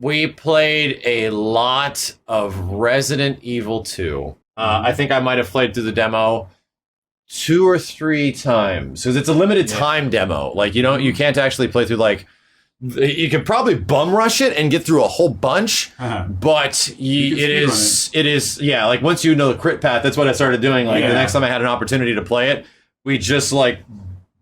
We played a lot of Resident Evil 2. I think I might have played through the demo 2 or 3 times because it's a limited time demo. Like you can't actually play through like. You could probably bum rush it and get through a whole bunch, but it is like once you know the crit path, that's what I started doing. Like the next time I had an opportunity to play it, we just like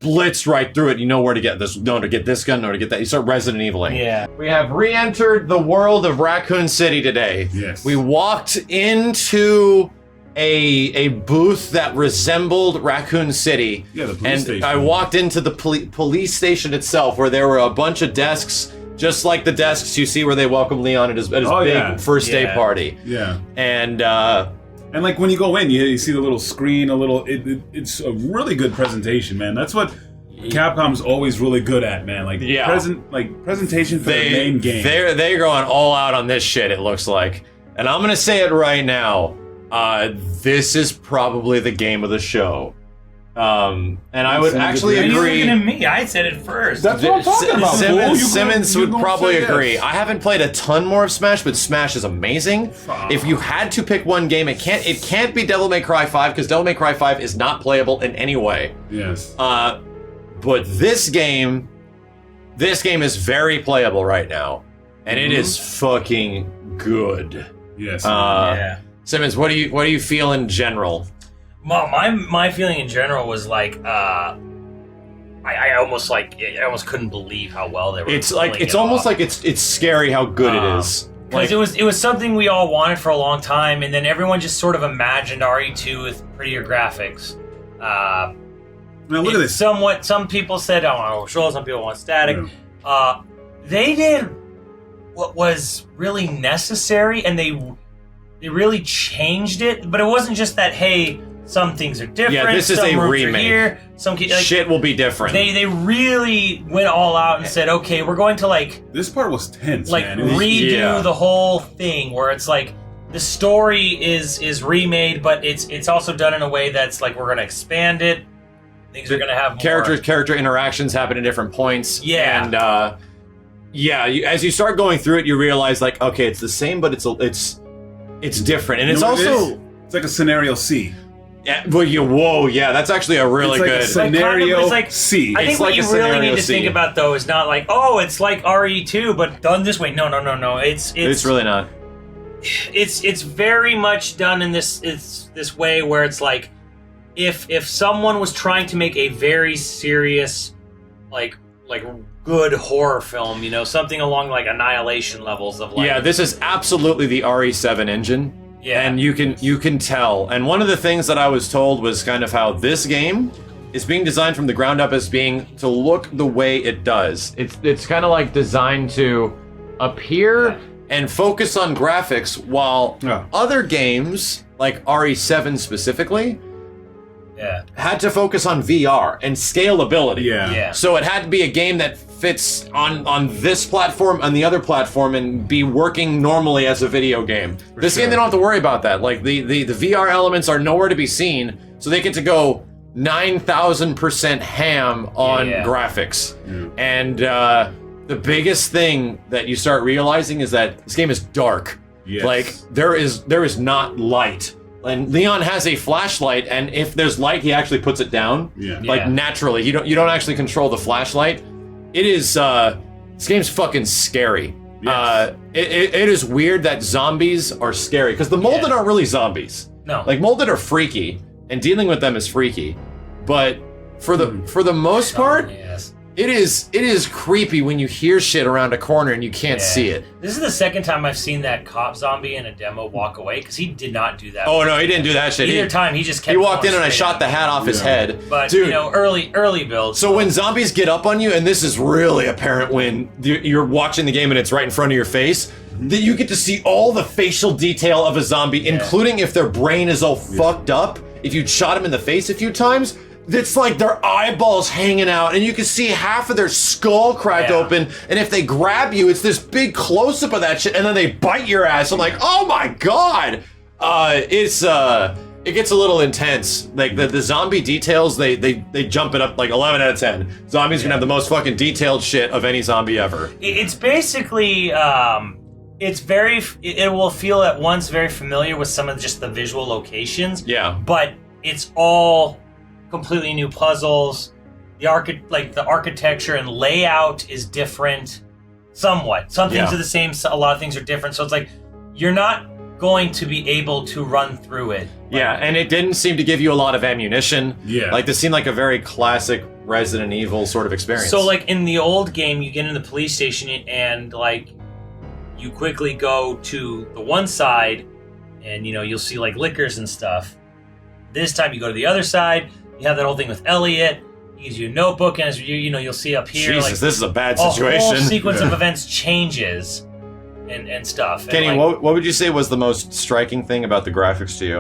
blitzed right through it. You know where to get this, to get this gun, to get that. You start Resident Eviling. Yeah. We have re-entered the world of Raccoon City today. Yes. We walked into a booth that resembled Raccoon City. Yeah, the police station. I walked into the police station itself where there were a bunch of desks, just like the desks you see where they welcome Leon at his big first day party. Yeah. And like when you go in, you see the little screen, it's a really good presentation, man. That's what Capcom's always really good at, man. Like presentation for the main game. They're going all out on this shit, it looks like. And I'm gonna say it right now. This is probably the game of the show. And I would actually agree. You're looking at me. I said it first. That's what I'm talking about. Simmons would probably agree. I haven't played a ton more of Smash, but Smash is amazing. If you had to pick one game, it can't be Devil May Cry 5 because Devil May Cry 5 is not playable in any way. Yes. But this game is very playable right now, and it is fucking good. Yes. Simmons, what do you feel in general? Well, my feeling in general was like I almost couldn't believe how well they were. It's almost like it's scary how good it is. Because it was something we all wanted for a long time, and then everyone just sort of imagined RE2 with prettier graphics. Now look at this. Some people said, "I want visual," some people want static. Yeah. They did what was really necessary, and they really changed it. But it wasn't just that. Hey, some things are different. Yeah, this is a remake. Here, shit will be different. They really went all out and said, "Okay, we're going to This part was tense, man. Redo the whole thing where it's like the story is remade, but it's also done in a way that's like we're going to expand it. Things are going to have more. Character interactions happen at different points. Yeah. And as you start going through it, you realize okay, it's the same, but it's different, and it's also it's like a scenario C. Yeah, that's actually a really good scenario C. I think what you really need to think about though is not it's like RE2 but done this way. No. It's really not. It's very much done in this way where it's like if someone was trying to make a very serious like good horror film, something along like Annihilation levels of this is absolutely the RE7 engine. Yeah. And you can tell. And one of the things that I was told was kind of how this game is being designed from the ground up as being to look the way it does. It's kind of like designed to appear and focus on graphics, while other games, like RE7 specifically, had to focus on VR and scalability. Yeah. So it had to be a game that fits on this platform, on the other platform, and be working normally as a video game. This game, they don't have to worry about that. Like the VR elements are nowhere to be seen, so they get to go 9,000% ham on graphics. Yeah. And the biggest thing that you start realizing is that this game is dark. Yes. Like there is not light. And Leon has a flashlight, and if there's light, he actually puts it down. Naturally. You don't actually control the flashlight. It is this game's fucking scary. Yes. It is weird that zombies are scary because the molded aren't really zombies. No. Like molded are freaky, and dealing with them is freaky. But for the most part, it is creepy when you hear shit around a corner and you can't see it. This is the second time I've seen that cop zombie in a demo walk away, because he did not do that. Oh no, he didn't do that shit. Either time he just kept. He walked in and I shot the hat off his head. But dude, early build. So when zombies get up on you, and this is really apparent when you're watching the game and it's right in front of your face, that you get to see all the facial detail of a zombie, including if their brain is all fucked up. If you shot him in the face a few times, it's like their eyeballs hanging out, and you can see half of their skull cracked open, and if they grab you, it's this big close-up of that shit, and then they bite your ass. I'm like, oh my god! It gets a little intense. Like, the zombie details, they jump it up like 11 out of 10. Zombies gonna have the most fucking detailed shit of any zombie ever. It's basically, it will feel at once very familiar with some of just the visual locations. Yeah. But it's all completely new puzzles. The architecture and layout is different somewhat. Some things are the same, a lot of things are different. So it's like you're not going to be able to run through it. Yeah, and it didn't seem to give you a lot of ammunition. Yeah. Like, this seemed like a very classic Resident Evil sort of experience. So, like, in the old game, you get in the police station and, like, you quickly go to the one side and, you know, you'll see, like, liquors and stuff. This time you go to the other side, you have that whole thing with Elliot, he gives you a notebook, and as you'll see up here, Jesus, like, this is a bad a situation. whole sequence of events changes and stuff. Kenny, and, like, what would you say was the most striking thing about the graphics to you?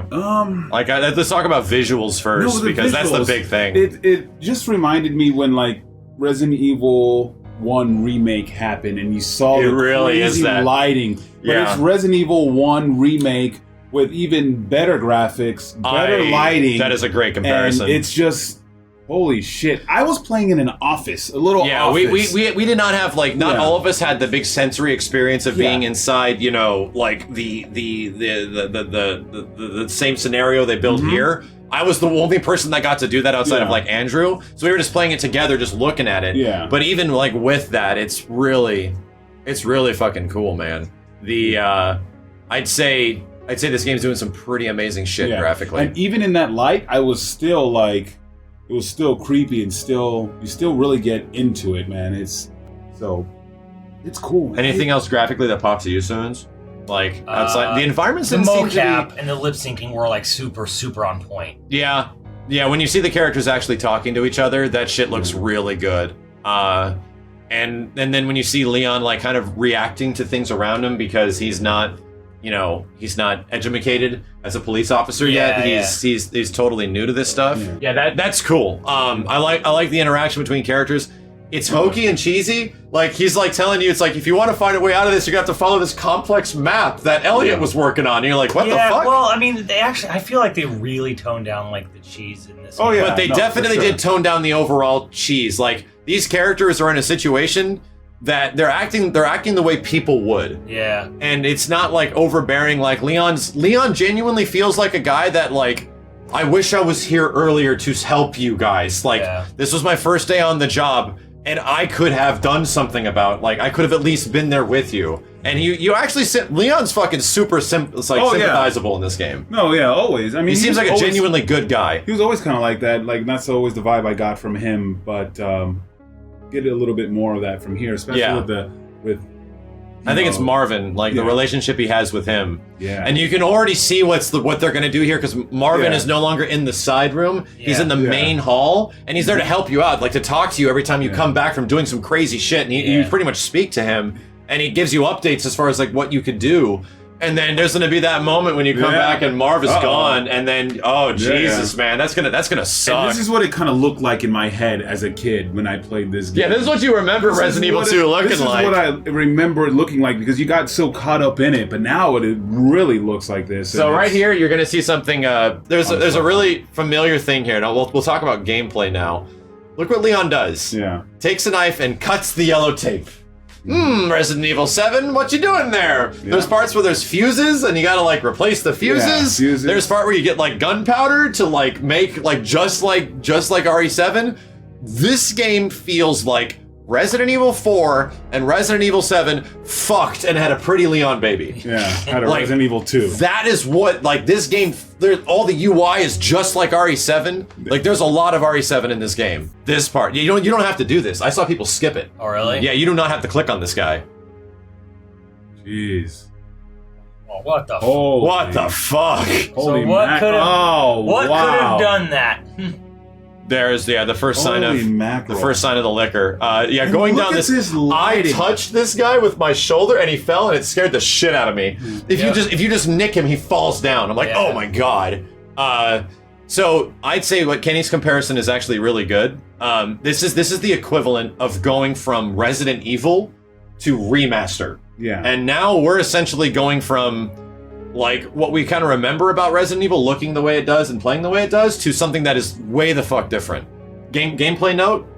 Let's talk about visuals first, because that's the big thing. It just reminded me when, like, Resident Evil 1 remake happened, and you saw the crazy lighting. But it's Resident Evil 1 remake with even better graphics, better lighting. That is a great comparison. And it's just, holy shit. I was playing in an office, a little office. We did not have, like, not all of us had the big sensory experience of being inside, you know, like the same scenario they built here. I was the only person that got to do that outside of, like, Andrew. So we were just playing it together, just looking at it. Yeah. But even, like, with that, it's really fucking cool, man. I'd say this game's doing some pretty amazing shit graphically. And even in that light, I was still, like, it was still creepy and you still really get into it, man. It's cool. Anything else graphically that pops at you, Soons? Like, outside the environments, the didn't seem to mocap be... and the lip syncing were, like, super on point. Yeah, when you see the characters actually talking to each other, that shit looks really good. And then when you see Leon, like, kind of reacting to things around him because he's not educated as a police officer yet. He's totally new to this stuff. Yeah, that's cool. I like the interaction between characters. It's hokey and cheesy. Like, he's, like, telling you, it's like, if you want to find a way out of this, you're gonna have to follow this complex map that Elliot was working on. And you're like, what the fuck? Well, I mean, I feel like they really toned down, like, the cheese in this. Oh, game. yeah. But they definitely did tone down the overall cheese. Like, these characters are in a situation that they're acting the way people would. Yeah. And it's not, like, overbearing. Like, Leon genuinely feels like a guy that, like, I wish I was here earlier to help you guys. Like, this was my first day on the job, and I could have done something about, like, I could have at least been there with you. And you actually Leon's fucking super sympathizable in this game. No, yeah, always. I mean, he seems like a genuinely good guy. He was always kind of like that. Like, that's always the vibe I got from him, but get a little bit more of that from here, especially with I think it's Marvin, like the relationship he has with him. Yeah. And you can already see what they're going to do here, because Marvin is no longer in the side room. He's in the main hall, and he's there to help you out, like to talk to you every time you come back from doing some crazy shit, and you pretty much speak to him, and he gives you updates as far as, like, what you could do. And then there's going to be that moment when you come back and Marv is gone, and then, Jesus, man, that's gonna suck. And this is what it kind of looked like in my head as a kid when I played this game. Yeah, this is what you remember Resident Evil 2 looking like. This is what I remember it looking like, because you got so caught up in it, but now it really looks like this. So right here, you're going to see something, there's a really familiar thing here. Now, we'll talk about gameplay now. Look what Leon does. Yeah. Takes a knife and cuts the yellow tape. Resident Evil 7, what you doing there? Yeah. There's parts where there's fuses and you gotta, like, replace the fuses. There's part where you get, like, gunpowder to, like, make, like, just like RE7. This game feels like Resident Evil 4 and Resident Evil 7 fucked and had a pretty Leon baby. Yeah, had a Resident Evil 2. That is what, like, this game, all the UI is just like RE7. Like, there's a lot of RE7 in this game. This part, you don't have to do this. I saw people skip it. Oh, really? Yeah, you do not have to click on this guy. Jeez. Oh, what the? What the fuck? Holy what could have done that? There's the first sign of the liquor. Going down this I touched this guy with my shoulder and he fell and it scared the shit out of me. If you just nick him, he falls down. I'm like, oh my god. So I'd say what Kenny's comparison is actually really good. This is the equivalent of going from Resident Evil to remaster. Yeah. And now we're essentially going from, like, what we kind of remember about Resident Evil looking the way it does and playing the way it does to something that is way the fuck different. Gameplay note,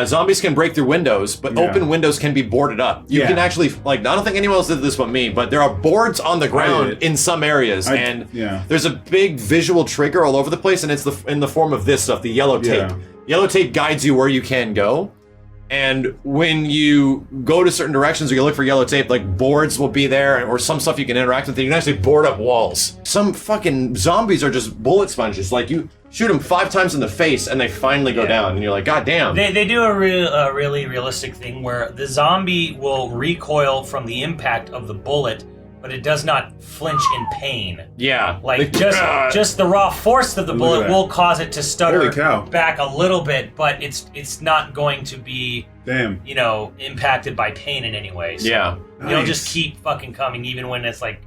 Zombies can break through windows, but open windows can be boarded up. You can actually, like, I don't think anyone else did this but me, but there are boards on the ground in some areas, and there's a big visual trigger all over the place, and it's in the form of this stuff, the yellow tape. Yellow tape guides you where you can go, and when you go to certain directions or you look for yellow tape, like, boards will be there, or some stuff you can interact with, you can actually board up walls. Some fucking zombies are just bullet sponges, like, you shoot them 5 times in the face and they finally go down, and you're like, God damn. They do a really realistic thing where the zombie will recoil from the impact of the bullet, but it does not flinch in pain. Yeah. Like, just the raw force of the bullet will cause it to stutter back a little bit, but it's not going to be, you know, impacted by pain in any way. So it'll just keep fucking coming, even when it's like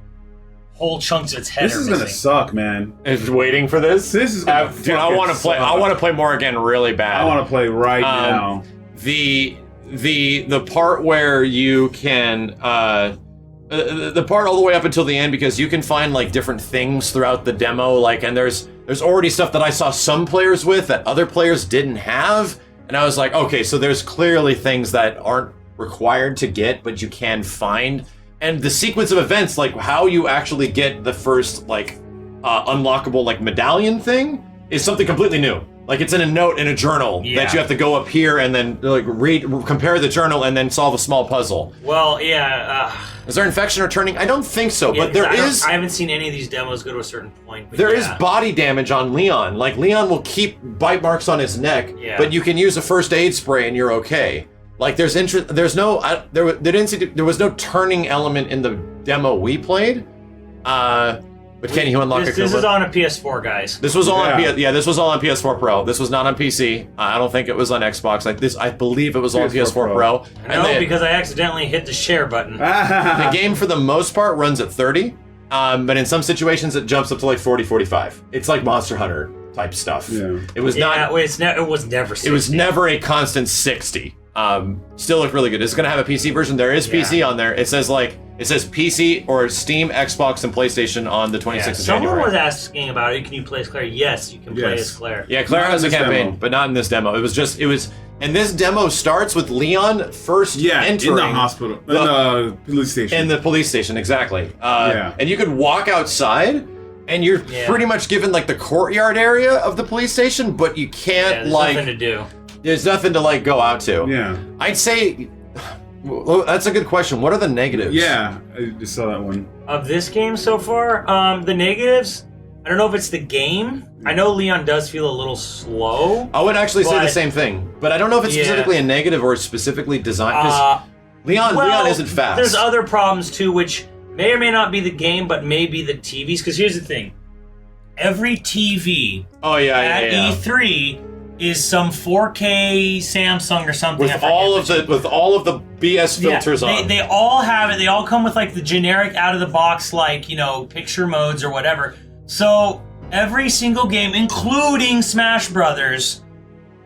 whole chunks of its head. This is gonna suck, man. Is waiting for this? This is gonna dude, I want to play. I want to play more again, really bad. I want to play right now. The part where you can the part all the way up until the end, because you can find like different things throughout the demo, like, and there's already stuff that I saw some players with that other players didn't have, and I was like, okay, so there's clearly things that aren't required to get, but you can find. And the sequence of events, like how you actually get the first like unlockable like medallion thing, is something completely new. Like, it's in a note in a journal that you have to go up here and then like compare the journal and then solve a small puzzle. Well, is there infection or turning? I don't think so, but there is. I haven't seen any of these demos go to a certain point. But there is body damage on Leon. Like, Leon will keep bite marks on his neck, but you can use a first aid spray and you're okay. Like, there was no turning element in the demo we played. But can you unlock a This is on a PS4, guys. This was all on this was all on PS4 Pro. This was not on PC. I don't think it was on Xbox. Like this, I believe it was all on PS4 Pro. No, because I accidentally hit the share button. The game, for the most part, runs at 30, but in some situations it jumps up to like 40, 45. It's like Monster Hunter type stuff. Yeah. It was not. It was never 60. It was never a constant 60. Still look really good. It's gonna have a PC version. There is PC on there. It says PC or Steam, Xbox, and PlayStation on the 26th of January. Someone was asking about it. Can you play as Claire? Yes, you can play as Claire. Yeah, Claire has a campaign, but not in this demo. And this demo starts with Leon first entering in the hospital, in the police station. In the police station, exactly. And you could walk outside, and you're pretty much given like the courtyard area of the police station, but you can't there's nothing to do. There's nothing to like go out to. Yeah. I'd say. Well, that's a good question. What are the negatives? Yeah, I just saw that one. Of this game so far, the negatives, I don't know if it's the game. I know Leon does feel a little slow. I would actually say the same thing, but I don't know if it's specifically a negative or specifically designed. Because Leon isn't fast. There's other problems too, which may or may not be the game, but may be the TVs. Because here's the thing: every TV at E3 is some 4K Samsung or something with all of the BS filters on. They all have it. They all come with like the generic out of the box, like, you know, picture modes or whatever. So every single game, including Smash Brothers,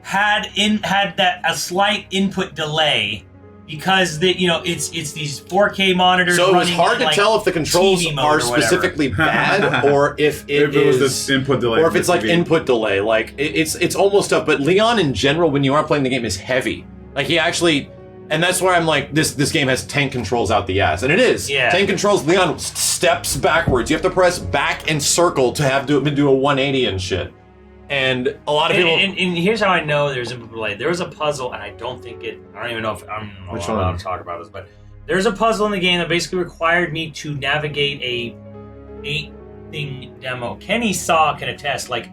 had a slight input delay because it's these 4K monitors. So it was hard to tell if the controls are specifically bad or if it is the input delay, or if it's like input delay. Like it's almost up. But Leon in general, when you are playing the game, is heavy. Like he actually, and that's why I'm like this game has tank controls out the ass, and it is. Yeah. Tank controls. Leon steps backwards. You have to press back and circle to have to do a 180 and shit. And a lot of people. And here's how I know there's input delay. There was a puzzle, and I don't even know if I'm allowed to talk about this, but there's a puzzle in the game that basically required me to navigate a 8-thing demo. Kenny can attest. Like,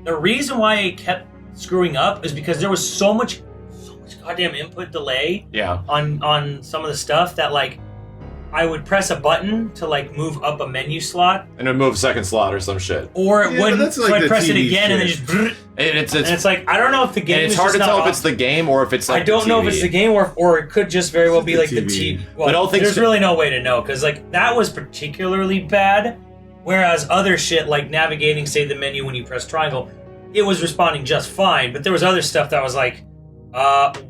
the reason why it kept screwing up is because there was so much goddamn input delay on some of the stuff that, like, I would press a button to like move up a menu slot, and it would move a second slot or some shit, or it wouldn't. So I'd press it again, and then just. And it's like I don't know if the game. And it's hard to tell if it's the game or if it's like. I don't know if it's the game or it could just very well be like the TV. Well, but there's really no way to know because like that was particularly bad, whereas other shit like navigating, say the menu when you press triangle, it was responding just fine. But there was other stuff that was like.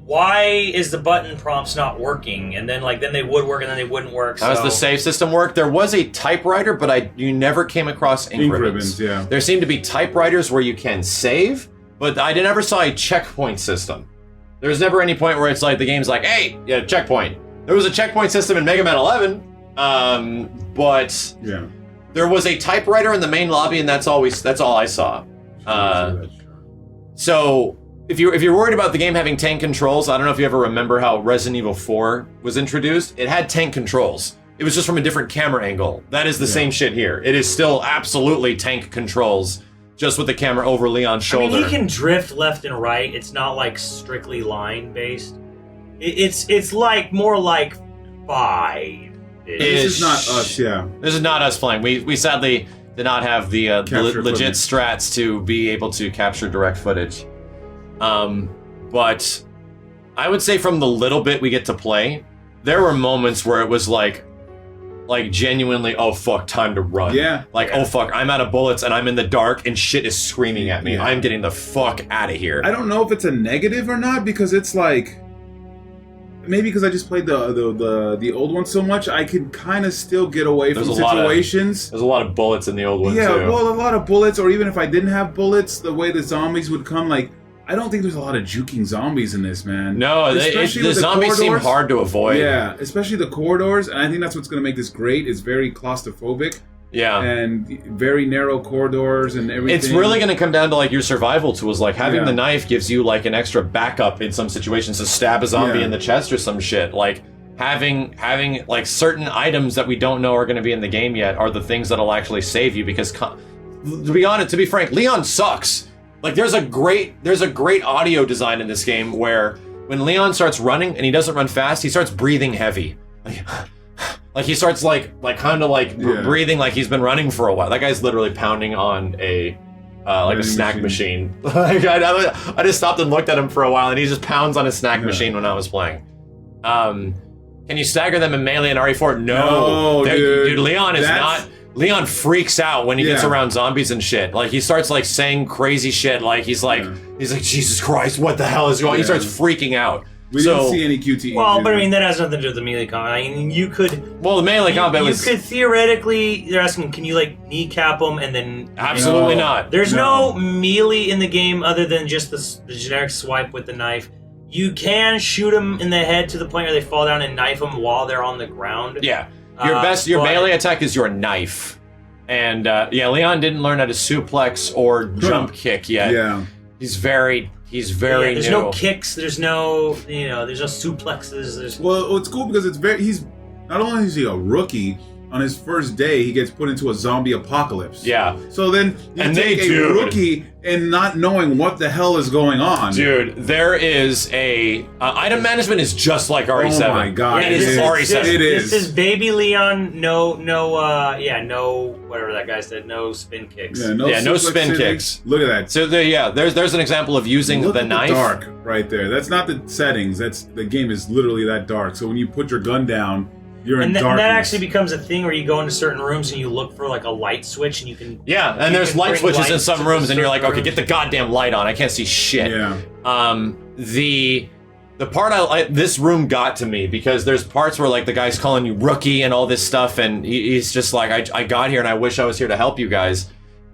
Why is the button prompts not working? And then they would work and then they wouldn't work. How does the save system work? There was a typewriter, but you never came across ink ribbons. Yeah. There seemed to be typewriters where you can save, but I never saw a checkpoint system. There's never any point where it's like the game's like, hey, yeah, checkpoint. There was a checkpoint system in Mega Man 11, but there was a typewriter in the main lobby, and that's all I saw. So if you're worried about the game having tank controls, I don't know if you ever remember how Resident Evil 4 was introduced. It had tank controls. It was just from a different camera angle. That is the same shit here. It is still absolutely tank controls, just with the camera over Leon's shoulder. I mean, he can drift left and right. It's not like strictly line based. It's like more like 5. This is not us, This is not us playing. We sadly did not have the legit footage. strats to be able to capture direct footage. But I would say from the little bit we get to play, there were moments where it was like genuinely, oh fuck, time to run. Oh fuck, I'm out of bullets and I'm in the dark and shit is screaming at me. I'm getting the fuck out of here. I don't know if it's a negative or not, because it's like, maybe because I just played the old one so much, I can kind of still get away from situations. There's a lot of bullets in the old one too. Yeah, well, a lot of bullets, or even if I didn't have bullets, the way the zombies would come, like, I don't think there's a lot of juking zombies in this, man. No, the zombies seem hard to avoid. Yeah, especially the corridors, and I think that's what's going to make this great. It's very claustrophobic. Yeah. And very narrow corridors and everything. It's really going to come down to like your survival tools. Like having the knife gives you like an extra backup in some situations to stab a zombie in the chest or some shit. Like having like certain items that we don't know are going to be in the game yet are the things that'll actually save you, because to be frank, Leon sucks. Like there's a great audio design in this game where when Leon starts running and he doesn't run fast, he starts breathing heavy. Like he starts breathing like he's been running for a while. That guy's literally pounding on a snack machine. Like I just stopped and looked at him for a while, and he just pounds on a snack machine when I was playing. Can you stagger them in melee and RE4? No, dude. Leon is not. Leon freaks out when he gets around zombies and shit. Like he starts like saying crazy shit. Like he's like Jesus Christ, what the hell is going on? He starts freaking out. We didn't see any QTE. Well, but I mean, that has nothing to do with the melee combat. I mean, you could... Well, the melee combat was... You could theoretically... They're asking, can you, like, kneecap them and then... Absolutely not. There's no melee in the game other than just the generic swipe with the knife. You can shoot them in the head to the point where they fall down and knife them while they're on the ground. Yeah. Your melee attack is your knife. And, Leon didn't learn how to suplex or jump kick yet. Yeah. He's very there's new. no kicks, there's no suplexes. Well, it's cool because he's not only is he a rookie, on his first day he gets put into a zombie apocalypse. Yeah. So then you take a rookie and not knowing what the hell is going on. Dude, there is a item management is just like RE7. Oh my god, it is RE7. It is. This is baby Leon. No, whatever that guy said. No spin kicks. No spin kicks. Look at that. So there's an example of using the knife. The dark right there. That's not the settings. The game is literally that dark. So when you put your gun down, you're in darkness. And that actually becomes a thing where you go into certain rooms and you look for like a light switch and you can... Yeah, and there's light switches in some rooms and you're like, okay, get the goddamn light on. I can't see shit. Yeah. The part this room got to me because there's parts where like the guy's calling you rookie and all this stuff, and he's just like, I got here and I wish I was here to help you guys.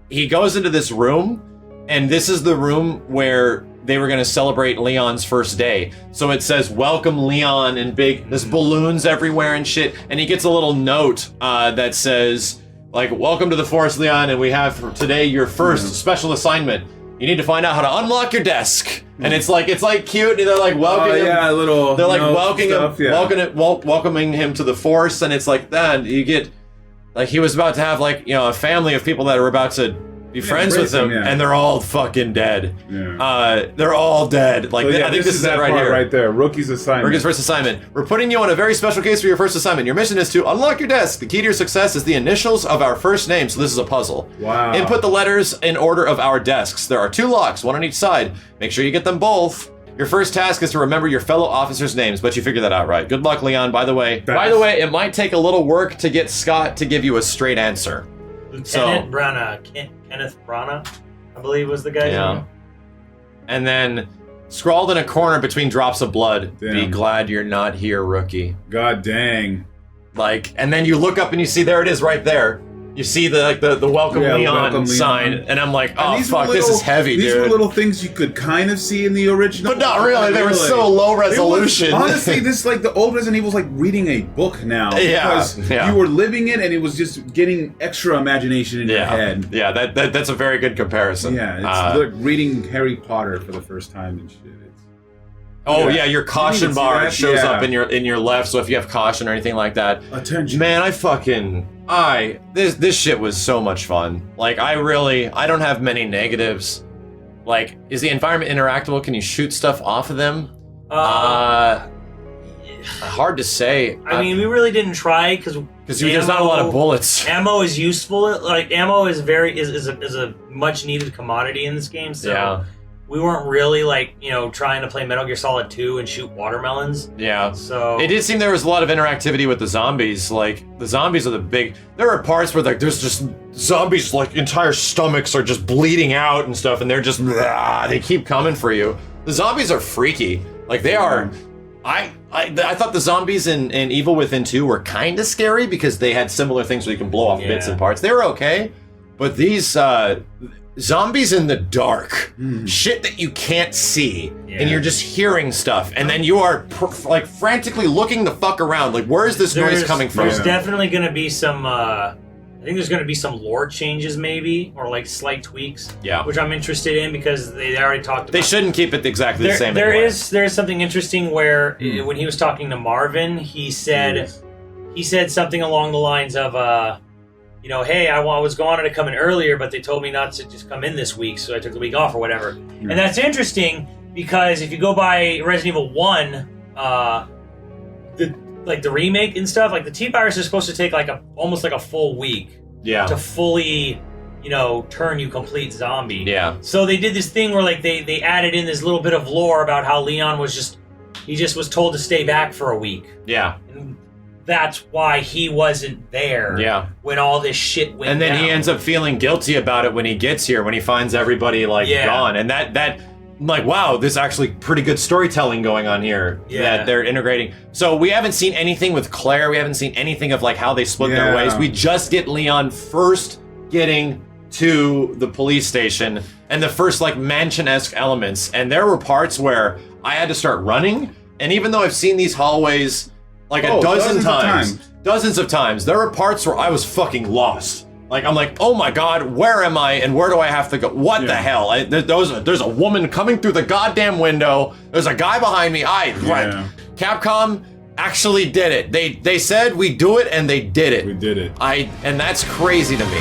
He goes into this room, and this is the room where they were going to celebrate Leon's first day. So it says, welcome Leon, and there's balloons everywhere and shit. And he gets a little note that says, like, welcome to the Forest, Leon, and we have for today your first special assignment. You need to find out how to unlock your desk. And it's like cute, and they're like welcoming him. They're like welcoming him to the Forest, and it's like that. You get, like, he was about to have like, a family of people that are about to be friends with him, and they're all fucking dead. Yeah. They're all dead. Like, I think this is that right here. Right there. Rookie's assignment. Rookie's first assignment. We're putting you on a very special case for your first assignment. Your mission is to unlock your desk. The key to your success is the initials of our first name, so this is a puzzle. Wow. Input the letters in order of our desks. There are 2 locks, one on each side. Make sure you get them both. Your first task is to remember your fellow officers' names, but you figured that out right. Good luck, Leon. By the way, it might take a little work to get Scott to give you a straight answer. Lieutenant Kenneth Branagh, I believe was the guy's name. And then, scrawled in a corner between drops of blood, be glad you're not here, rookie. God dang. Like, and then you look up and you see, there it is right there. You see the welcome Leon welcome sign, Leon. and I'm like, oh And fuck, this is heavy, these dude. were little things you could kind of see in the original, but not really. They were so low resolution. Honestly, this like the old Resident Evil's like reading a book now. Yeah, because you were living it, and it was just getting extra imagination in your head. Yeah, that's a very good comparison. Yeah, it's like reading Harry Potter for the first time and shit. Your caution bar shows up in your left, so if you have caution or anything like that. Attention. Man, this shit was so much fun. Like, I don't have many negatives. Like, is the environment interactable? Can you shoot stuff off of them? Hard to say. I mean, we really didn't try because there's not a lot of bullets. Ammo is useful. Like, ammo is a much needed commodity in this game. So we weren't really trying to play Metal Gear Solid 2 and shoot watermelons. Yeah. So it did seem there was a lot of interactivity with the zombies. Like, the zombies are there are parts where there's just zombies, like entire stomachs are just bleeding out and stuff, and they're just they keep coming for you. The zombies are freaky. Like, they are. I thought the zombies in Evil Within 2 were kind of scary because they had similar things where you can blow off bits and parts. They were okay, but these zombies in the dark, shit that you can't see, and you're just hearing stuff, and then you are frantically looking the fuck around, like, where is this noise coming from? There's definitely going to be some. I think there's going to be some lore changes, maybe, or like slight tweaks. Yeah, which I'm interested in because they already talked about. They shouldn't keep it exactly the same. There is something interesting where when he was talking to Marvin, he said something along the lines of, hey, I was wanted to come in earlier, but they told me not to just come in this week, so I took the week off or whatever. And that's interesting because if you go by Resident Evil 1, the remake and stuff, like the T-Virus is supposed to take almost like a full week to fully, turn you complete zombie. Yeah. So they did this thing where they added in this little bit of lore about how Leon was was told to stay back for a week. Yeah. And that's why he wasn't there when all this shit went down. And then he ends up feeling guilty about it when he gets here, when he finds everybody gone. And that I'm like, wow, there's actually pretty good storytelling going on here that they're integrating. So we haven't seen anything with Claire. We haven't seen anything of how they split their ways. We just get Leon first getting to the police station and the first mansion-esque elements. And there were parts where I had to start running. And even though I've seen these hallways dozens of times, there were parts where I was fucking lost. I'm like, oh my god, where am I and where do I have to go? What the hell? There's a woman coming through the goddamn window. There's a guy behind me. Capcom actually did it. They said we do it and they did it. We did it. And that's crazy to me.